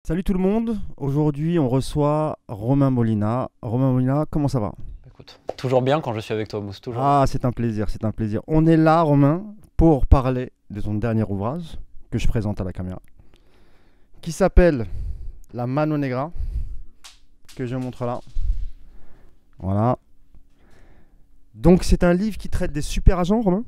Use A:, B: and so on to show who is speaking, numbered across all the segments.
A: Salut tout le monde, aujourd'hui on reçoit Romain Molina. Romain Molina, comment ça va?
B: Écoute, toujours bien quand je suis avec toi, Mousse, toujours.
A: Ah, c'est un plaisir, c'est un plaisir. On est là, Romain, pour parler de ton dernier ouvrage que je présente à la caméra, qui s'appelle La Mano Negra, que je montre là. Voilà. Donc c'est un livre qui traite des super agents, Romain?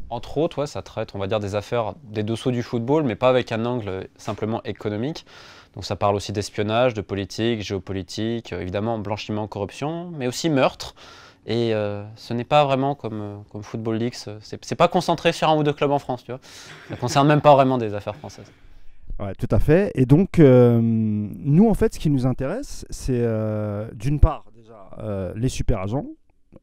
B: Entre autres, ouais, ça traite, on va dire, des affaires des dessous du football, mais pas avec un angle simplement économique. Donc ça parle aussi d'espionnage, de politique, géopolitique, évidemment blanchiment, corruption, mais aussi meurtre. Et ce n'est pas vraiment comme Football Leaks, c'est pas concentré sur un ou deux clubs en France, tu vois. Ça ne concerne même pas vraiment des affaires françaises.
A: Ouais, tout à fait. Et donc, nous, en fait, ce qui nous intéresse, c'est d'une part, déjà, les super agents.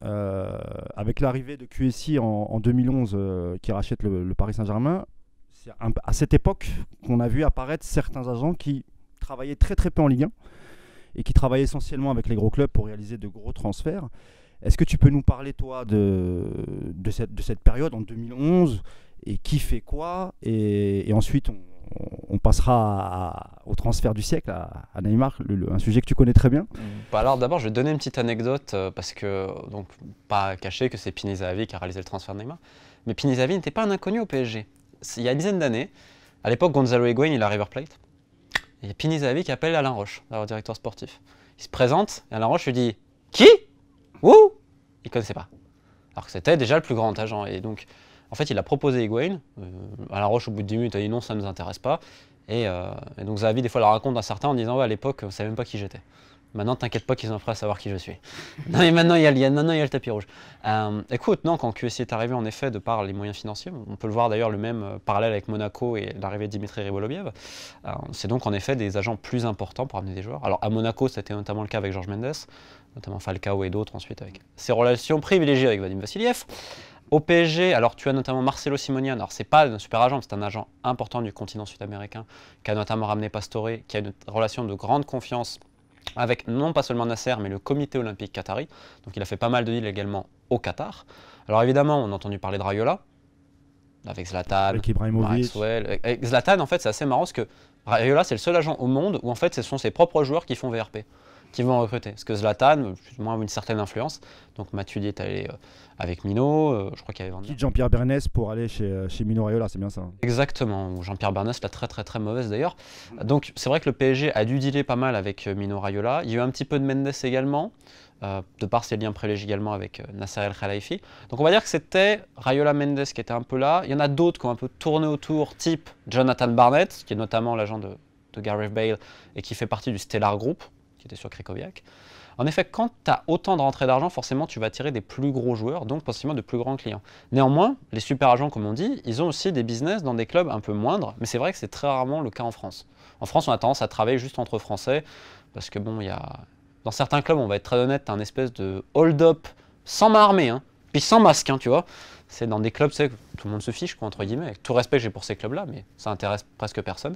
A: Avec l'arrivée de QSI en 2011 qui rachète le Paris Saint-Germain, c'est à cette époque qu'on a vu apparaître certains agents qui travaillaient très très peu en Ligue 1 et qui travaillaient essentiellement avec les gros clubs pour réaliser de gros transferts. Est-ce que tu peux nous parler, toi, de cette période en 2011 et qui fait quoi, et ensuite on passera au transfert du siècle, à Neymar, un sujet que tu connais très bien.
B: Bah alors d'abord, je vais te donner une petite anecdote, parce que, donc, pas caché que c'est Pini Zahavi qui a réalisé le transfert de Neymar. Mais Pini Zahavi n'était pas un inconnu au PSG. Il y a une dizaine d'années, à l'époque, Gonzalo Higuaín, il est à River Plate. Et Pini Zahavi qui appelle Alain Roche, leur directeur sportif. Il se présente, et Alain Roche lui dit « Qui? Ouh !» Il ne connaissait pas. Alors que c'était déjà le plus grand agent. Et donc, en fait, il a proposé Higuaín. Alain Roche, au bout de 10 minutes, a dit non, ça ne nous intéresse pas. Et donc Zahavi, des fois, le raconte à certains en disant ouais, à l'époque, on ne savait même pas qui j'étais. Maintenant, t'inquiète pas qu'ils ont appris à savoir qui je suis. Non, mais maintenant, il y a le tapis rouge. Écoute, non, quand QSI est arrivé, en effet, de par les moyens financiers, on peut le voir d'ailleurs le même parallèle avec Monaco et l'arrivée de Dimitri Riboloviev, c'est donc en effet des agents plus importants pour amener des joueurs. Alors à Monaco, c'était notamment le cas avec Georges Mendes, notamment Falcao et d'autres ensuite, avec ses relations privilégiées avec Vadim Vassiliev. Au PSG, alors tu as notamment Marcelo Simonian, alors c'est pas un super agent, c'est un agent important du continent sud-américain, qui a notamment ramené Pastore, qui a une relation de grande confiance avec non pas seulement Nasser, mais le comité olympique qatari. Donc il a fait pas mal de deals également au Qatar. Alors évidemment, on a entendu parler de Raiola, avec Zlatan,
A: Avec Ibrahimovic.
B: Maxwell. Avec Zlatan, en fait, c'est assez marrant, parce que Raiola, c'est le seul agent au monde où en fait, ce sont ses propres joueurs qui font VRP, qui vont recruter. Parce que Zlatan, plus ou moins, a une certaine influence. Donc Matuidi est allé avec Mino, je crois qu'il y avait Van Der.
A: Quitte Jean-Pierre Bernès pour aller chez Mino Raiola, c'est bien ça.
B: Exactement, Jean-Pierre Bernès, la très mauvaise d'ailleurs. Donc c'est vrai que le PSG a dû dealer pas mal avec Mino Raiola. Il y a eu un petit peu de Mendes également, de par ses liens privilégiés également avec Nasser El Khelaifi. Donc on va dire que c'était Raiola Mendes qui était un peu là. Il y en a d'autres qui ont un peu tourné autour, type Jonathan Barnett, qui est notamment l'agent de Gareth Bale et qui fait partie du Stellar Group, qui était sur Krychowiak. En effet, quand tu as autant de rentrées d'argent, forcément, tu vas attirer des plus gros joueurs, donc potentiellement de plus grands clients. Néanmoins, les super agents, comme on dit, ils ont aussi des business dans des clubs un peu moindres, mais c'est vrai que c'est très rarement le cas en France. En France, on a tendance à travailler juste entre Français, parce que bon, dans certains clubs, on va être très honnête, tu as un espèce de hold-up sans main armée, hein, puis sans masque, hein, tu vois. C'est dans des clubs, tu sais, tout le monde se fiche, quoi, entre guillemets, avec tout respect que j'ai pour ces clubs-là, mais ça intéresse presque personne.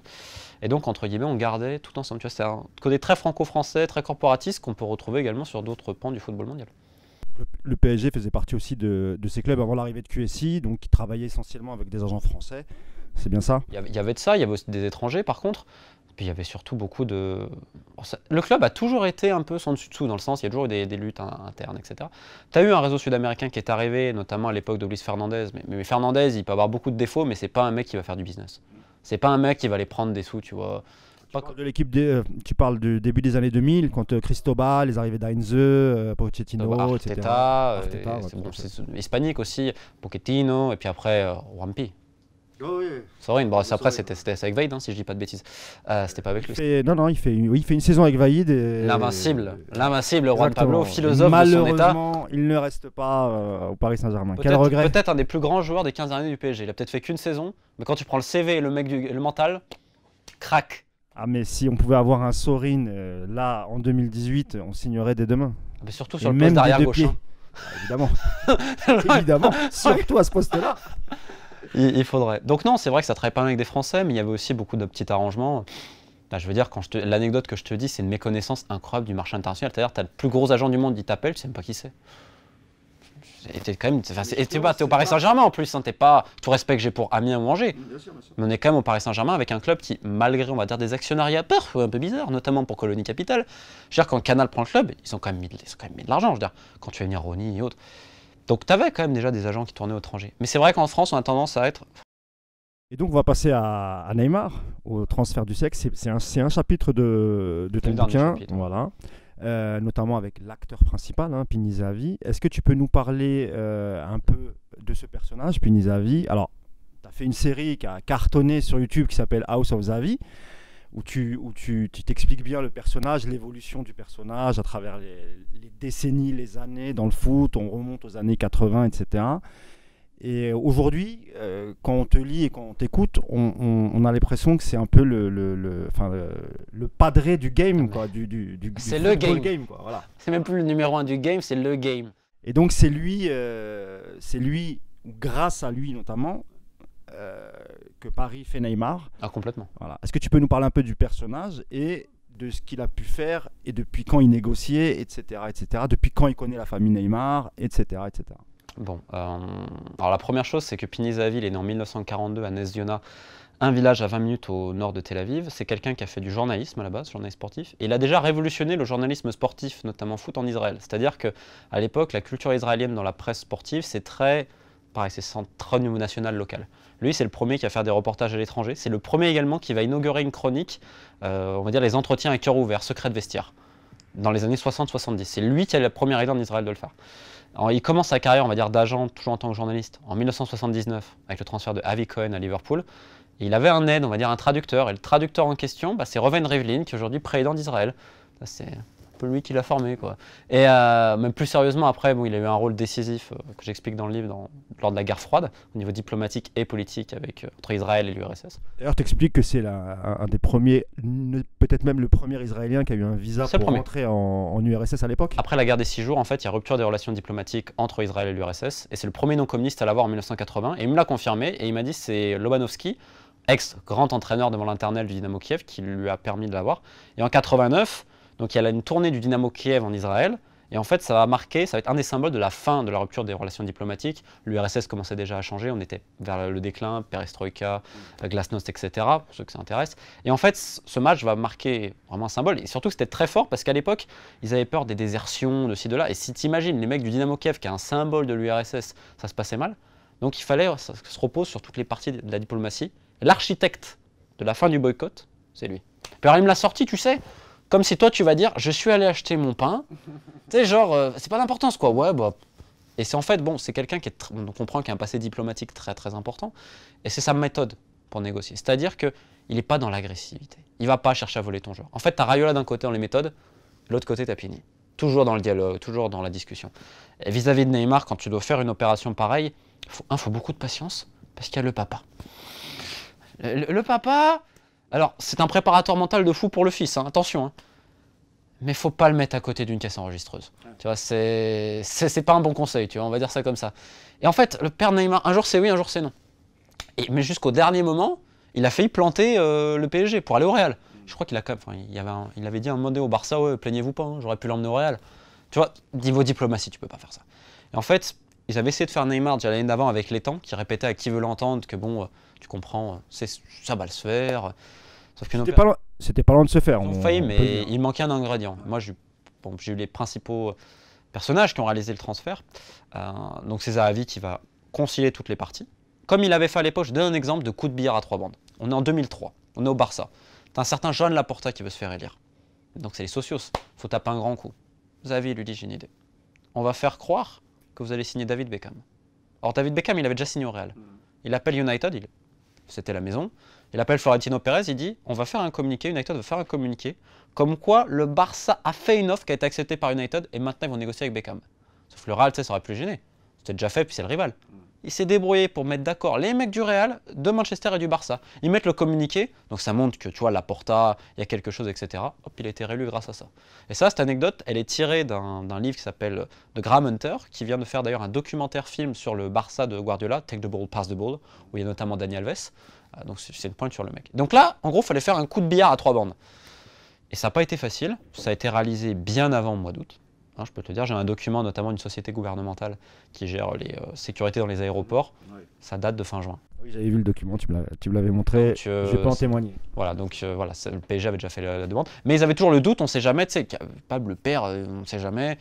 B: Et donc, entre guillemets, on gardait tout ensemble. Tu vois, c'est un côté très franco-français, très corporatiste, qu'on peut retrouver également sur d'autres pans du football mondial.
A: Le PSG faisait partie aussi de ces clubs avant l'arrivée de QSI, donc qui travaillaient essentiellement avec des agents français. C'est bien ça?
B: Il y avait de ça, il y avait aussi des étrangers, par contre. Puis il y avait surtout beaucoup de... Le club a toujours été un peu sans dessus-dessous, dans le sens, il y a toujours eu des luttes internes, etc. Tu as eu un réseau sud-américain qui est arrivé, notamment à l'époque de Luis Fernandez. Mais Fernandez, il peut avoir beaucoup de défauts, mais c'est pas un mec qui va faire du business. C'est pas un mec qui va aller prendre des sous, tu vois.
A: Tu parles du début des années 2000, quand Cristobal, les arrivées d'Heinze, Pochettino, etc.
B: Arteta, c'est hispanique aussi, Pochettino, et puis après Wampi.
A: Oh oui.
B: Sorry, bon, après c'était avec Vaid, hein, si je dis pas de bêtises. C'était pas avec lui.
A: Il fait une saison avec Vaïd.
B: L'invincible Juan Pablo, philosophe de son état.
A: Malheureusement, il ne reste pas au Paris Saint-Germain. Quel
B: Peut-être
A: regret.
B: peut-être un des plus grands joueurs des 15 dernières années du PSG. Il a peut-être fait qu'une saison, mais quand tu prends le CV et le mental, crac.
A: Ah mais si on pouvait avoir un Sorin là en 2018, on signerait dès demain.
B: Mais surtout sur le poste d'arrière gauche. Hein.
A: Évidemment. Évidemment. Surtout à ce poste-là.
B: Il faudrait. Donc non, c'est vrai que ça travaille pas mal avec des Français, mais il y avait aussi beaucoup de petits arrangements. Là, je veux dire, l'anecdote que je te dis, c'est une méconnaissance incroyable du marché international. C'est-à-dire, tu as le plus gros agent du monde, il t'appelle, tu sais même pas qui c'est. t'es quand même, t'es au Paris Saint-Germain en plus, hein, t'es pas tout respect que j'ai pour Amiens ou Angers.
A: Bien sûr, bien sûr.
B: Mais on est quand même au Paris Saint-Germain avec un club qui, malgré on va dire des actionnariats parfois un peu bizarres, notamment pour Colonie Capital, je veux dire quand Canal prend le club, ils ont quand même mis de l'argent, je veux dire, quand tu vas venir Rony et autres. Donc t'avais quand même déjà des agents qui tournaient au étranger. Mais c'est vrai qu'en France, on a tendance à être.
A: Et donc, on va passer à Neymar, au transfert du siècle. C'est un chapitre de ton
B: Le dernier
A: bouquin,
B: chapitre.
A: voilà. Notamment avec l'acteur principal, hein, Pini Zahavi. Est-ce que tu peux nous parler un peu de ce personnage, Pini Zahavi? Alors, tu as fait une série qui a cartonné sur YouTube qui s'appelle House of Zahavi, où tu t'expliques bien le personnage, l'évolution du personnage à travers les décennies, les années dans le foot. On remonte aux années 80, etc. Et aujourd'hui, quand on te lit et quand on t'écoute, on a l'impression que c'est un peu le padré du game, quoi, du
B: C'est le
A: football
B: game.
A: quoi, voilà.
B: C'est même plus le numéro 1 du game, c'est le game.
A: Et donc c'est lui, ou grâce à lui notamment, que Paris fait Neymar.
B: Ah, complètement.
A: Voilà. Est-ce que tu peux nous parler un peu du personnage et de ce qu'il a pu faire et depuis quand il négociait, etc., etc., depuis quand il connaît la famille Neymar, etc., etc.
B: Bon, alors la première chose, c'est que Pini Zahavi, il est né en 1942 à Nez-Ziona, un village à 20 minutes au nord de Tel Aviv. C'est quelqu'un qui a fait du journalisme à la base, journaliste sportif. Et il a déjà révolutionné le journalisme sportif, notamment foot en Israël. C'est-à-dire qu'à l'époque, la culture israélienne dans la presse sportive, c'est très, pareil, c'est centré au niveau national local. Lui, c'est le premier qui va faire des reportages à l'étranger. C'est le premier également qui va inaugurer une chronique, on va dire les entretiens à cœur ouvert, secret de vestiaire, dans les années 60-70. C'est lui qui a la première idée en Israël de le faire. Alors, il commence sa carrière, on va dire, d'agent, toujours en tant que journaliste, en 1979, avec le transfert de Avi Cohen à Liverpool. Et il avait un aide, on va dire un traducteur. Et le traducteur en question, c'est Reuven Rivlin, qui est aujourd'hui président d'Israël. C'est un peu lui qui l'a formé, quoi. Et même plus sérieusement, après, bon, il a eu un rôle décisif, que j'explique dans le livre, lors de la guerre froide, au niveau diplomatique et politique, entre Israël et l'URSS.
A: D'ailleurs, tu expliques que c'est un des premiers, peut-être même le premier Israélien qui a eu un visa pour rentrer en URSS à l'époque.
B: Après la guerre des 6 jours, en fait, il y a rupture des relations diplomatiques entre Israël et l'URSS. Et c'est le premier non-communiste à l'avoir en 1980. Et il me l'a confirmé. Et il m'a dit c'est Lobanovski, ex-grand entraîneur devant l'internel du Dynamo Kiev, qui lui a permis de l'avoir. Et en 89, donc il y a une tournée du Dynamo Kiev en Israël. Et en fait, ça va être un des symboles de la fin de la rupture des relations diplomatiques. L'URSS commençait déjà à changer, on était vers le déclin, perestroïka, glasnost, etc., pour ceux que ça intéresse. Et en fait, ce match va marquer vraiment un symbole. Et surtout, c'était très fort parce qu'à l'époque, ils avaient peur des désertions, de ci, de là. Et si tu imagines les mecs du Dynamo Kiev, qui est un symbole de l'URSS, ça se passait mal. Donc il fallait que ça se repose sur toutes les parties de la diplomatie. L'architecte de la fin du boycott, c'est lui. Puis alors, il me l'a sorti, tu sais, comme si toi, tu vas dire, je suis allé acheter mon pain. Tu sais, genre, c'est pas d'importance, quoi. Ouais, bah. Et c'est en fait, bon, c'est quelqu'un qui est, on comprend qu'il a un passé diplomatique très, très important. Et c'est sa méthode pour négocier. C'est-à-dire qu'il n'est pas dans l'agressivité. Il va pas chercher à voler ton joueur. En fait, tu as Raiola d'un côté dans les méthodes, de l'autre côté, tu as Pini. Toujours dans le dialogue, toujours dans la discussion. Et vis-à-vis de Neymar, quand tu dois faire une opération pareille, faut beaucoup de patience, parce qu'il y a le papa. Le papa, alors, c'est un préparateur mental de fou pour le fils, hein, attention. Hein. Mais faut pas le mettre à côté d'une caisse enregistreuse. Ouais. Tu vois, c'est pas un bon conseil, tu vois, on va dire ça comme ça. Et en fait, le père Neymar, un jour c'est oui, un jour c'est non. Mais jusqu'au dernier moment, il a failli planter le PSG pour aller au Real. Je crois qu'il a quand même, il avait dit un moment donné au Barça, ouais, plaignez-vous pas, hein, j'aurais pu l'emmener au Real. Tu vois, niveau diplomatie, tu peux pas faire ça. Et en fait, ils avaient essayé de faire Neymar déjà l'année d'avant avec l'étang, qui répétait à qui veut l'entendre que bon, tu comprends, ça va le se faire.
A: C'était pas loin de se faire.
B: Ils ont failli, mais il manquait un ingrédient. Moi, j'ai eu les principaux personnages qui ont réalisé le transfert. Donc c'est Zahavi qui va concilier toutes les parties. Comme il avait fait à l'époque, je donne un exemple de coup de billard à 3 bandes. On est en 2003, on est au Barça. T'as un certain Joan Laporta qui veut se faire élire. Donc c'est les socios, faut taper un grand coup. Zahavi lui dit j'ai une idée. On va faire croire que vous allez signer David Beckham. Or David Beckham, il avait déjà signé au Real. Il appelle United, c'était la maison. Il appelle Florentino Pérez, il dit on va faire un communiqué, United va faire un communiqué, comme quoi le Barça a fait une offre qui a été acceptée par United et maintenant ils vont négocier avec Beckham. Sauf le Real, ça aurait pu le gêner. C'était déjà fait, puis c'est le rival. Il s'est débrouillé pour mettre d'accord les mecs du Real, de Manchester et du Barça. Ils mettent le communiqué, donc ça montre que tu vois, Laporta, il y a quelque chose, etc. Hop, il a été réélu grâce à ça. Et ça, cette anecdote, elle est tirée d'un livre qui s'appelle de Graham Hunter, qui vient de faire d'ailleurs un documentaire film sur le Barça de Guardiola, Take the Ball, Pass the Ball, où il y a notamment Dani Alves. Donc c'est une pointe sur le mec. Donc là, en gros, il fallait faire un coup de billard à 3 bandes. Et ça n'a pas été facile, ça a été réalisé bien avant le mois d'août. hein, je peux te le dire. J'ai un document notamment d'une société gouvernementale qui gère les sécurités dans les aéroports. Ouais. Ça date de fin juin.
A: Oui, j'avais vu le document, tu me l'avais montré, je peux en témoigner.
B: Voilà, donc voilà, le PSG avait déjà fait la demande. Mais ils avaient toujours le doute, on ne sait jamais, tu sais, capable le père, on ne sait jamais.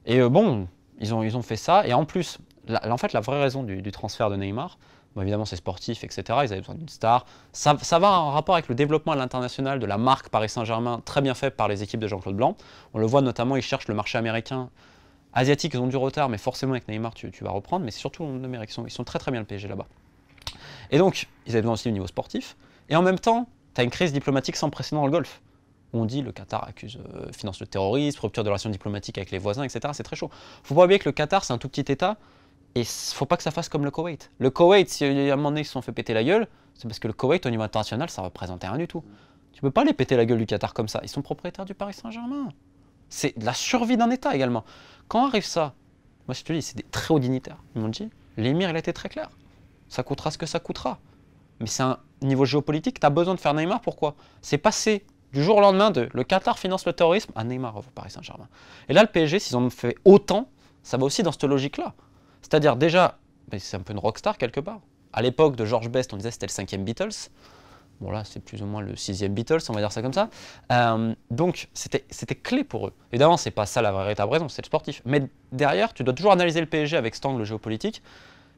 B: Et bon, ils ont fait ça. Et en plus, en fait, la vraie raison du transfert de Neymar, bon, évidemment c'est sportif, etc. Ils avaient besoin d'une star. Ça va en rapport avec le développement à l'international de la marque Paris Saint-Germain, très bien fait par les équipes de Jean-Claude Blanc. On le voit notamment, ils cherchent le marché américain. Asiatiques, ils ont du retard, mais forcément avec Neymar, tu vas reprendre. Mais c'est surtout en Amérique, ils sont très très bien le PSG là-bas. Et donc, ils avaient besoin aussi au niveau sportif. Et en même temps, tu as une crise diplomatique sans précédent dans le Golfe. On dit le Qatar finance le terrorisme, rupture de relations diplomatiques avec les voisins, etc. C'est très chaud. Il faut pas oublier que le Qatar, c'est un tout petit État. Et il ne faut pas que ça fasse comme le Koweït. Le Koweït, si à un moment donné ils se sont fait péter la gueule, c'est parce que le Koweït, au niveau international, ça ne représentait rien du tout. Tu ne peux pas les péter la gueule du Qatar comme ça. Ils sont propriétaires du Paris Saint-Germain. C'est la survie d'un État également. Quand arrive ça, moi je te dis, c'est des très hauts dignitaires. Ils m'ont dit, l'émir, il a été très clair. Ça coûtera ce que ça coûtera. Mais c'est un niveau géopolitique, tu as besoin de faire Neymar, pourquoi? C'est passé du jour au lendemain de le Qatar finance le terrorisme à Neymar au Paris Saint-Germain. Et là, le PSG, s'ils en ont fait autant, ça va aussi dans cette logique-là. C'est-à-dire déjà, c'est un peu une rockstar quelque part. À l'époque de George Best, on disait que c'était le 5e Beatles. Bon là, c'est plus ou moins le 6e Beatles, on va dire ça comme ça. Donc, c'était clé pour eux. Évidemment, c'est pas ça la véritable raison, c'est le sportif. Mais derrière, tu dois toujours analyser le PSG avec cet angle géopolitique.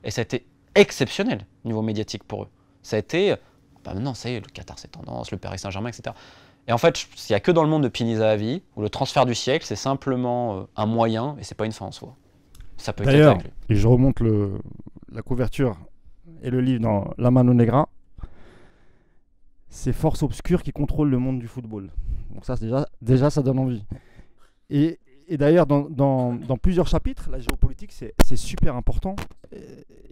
B: Et ça a été exceptionnel niveau médiatique pour eux. Ça a été, maintenant, ça y est, le Qatar c'est tendance, le Paris Saint-Germain, etc. Et en fait, il n'y a que dans le monde de Pini Zahavi où le transfert du siècle, c'est simplement un moyen et c'est pas une fin en soi. Ça peut
A: D'ailleurs, et je remonte la couverture et le livre dans La Mano Negra, c'est Force Obscure qui contrôle le monde du football. Donc ça, déjà ça donne envie. Et d'ailleurs, dans plusieurs chapitres, la géopolitique, c'est super important.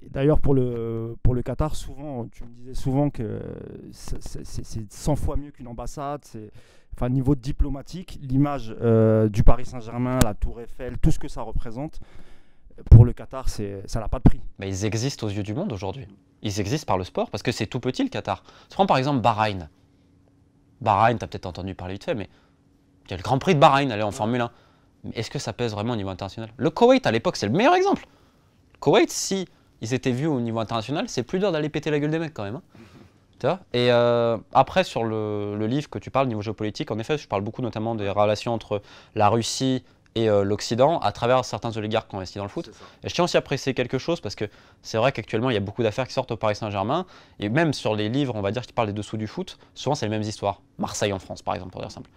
A: D'ailleurs, pour le Qatar, souvent, tu me disais souvent que c'est 100 fois mieux qu'une ambassade. Enfin, niveau diplomatique, l'image du Paris Saint-Germain, la Tour Eiffel, tout ce que ça représente, pour le Qatar, ça n'a pas de prix.
B: Mais ils existent aux yeux du monde aujourd'hui. Ils existent par le sport parce que c'est tout petit le Qatar. Tu prends par exemple Bahreïn. Bahreïn, tu as peut-être entendu parler vite fait, mais il y a le Grand Prix de Bahreïn, allez en Formule 1. Mais est-ce que ça pèse vraiment au niveau international? Le Koweït, à l'époque, c'est le meilleur exemple. Le Koweït, si ils étaient vus au niveau international, c'est plus dur d'aller péter la gueule des mecs quand même. Hein. Tu vois? Et après, sur le livre que tu parles, niveau géopolitique, en effet, je parle beaucoup notamment des relations entre la Russie et l'Occident à travers certains oligarques qui ont investi dans le foot. Et je tiens aussi à préciser quelque chose parce que c'est vrai qu'actuellement il y a beaucoup d'affaires qui sortent au Paris Saint-Germain et même sur les livres, on va dire, qui parlent des dessous du foot, souvent c'est les mêmes histoires. Marseille en France par exemple, pour dire simple.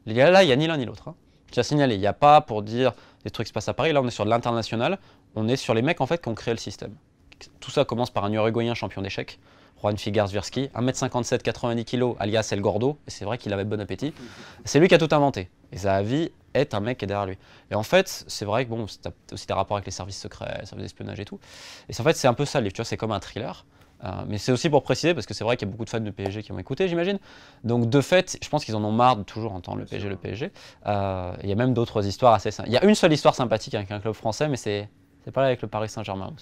B: Là, il n'y a ni l'un ni l'autre. Hein. Je tiens à signaler, il n'y a pas pour dire des trucs qui se passent à Paris, là on est sur de l'international, on est sur les mecs en fait qui ont créé le système. Tout ça commence par un Uruguayen champion d'échecs, Juan Figueres-Virsky, 1m57, 90 kg, alias El Gordo, et c'est vrai qu'il avait bon appétit. C'est lui qui a tout inventé. Et Zahavi est un mec qui est derrière lui. Et en fait, c'est vrai que bon, tu as aussi des rapports avec les services secrets, les services d'espionnage et tout. Et en fait, c'est un peu ça le livre, tu vois, c'est comme un thriller. Mais c'est aussi pour préciser, parce que c'est vrai qu'il y a beaucoup de fans de PSG qui ont écouté, j'imagine. Donc de fait, je pense qu'ils en ont marre de toujours entendre le PSG, le PSG. Il y a même d'autres histoires assez... Il y a une seule histoire sympathique avec un club français, mais c'est pas là avec le Paris Saint-Germain.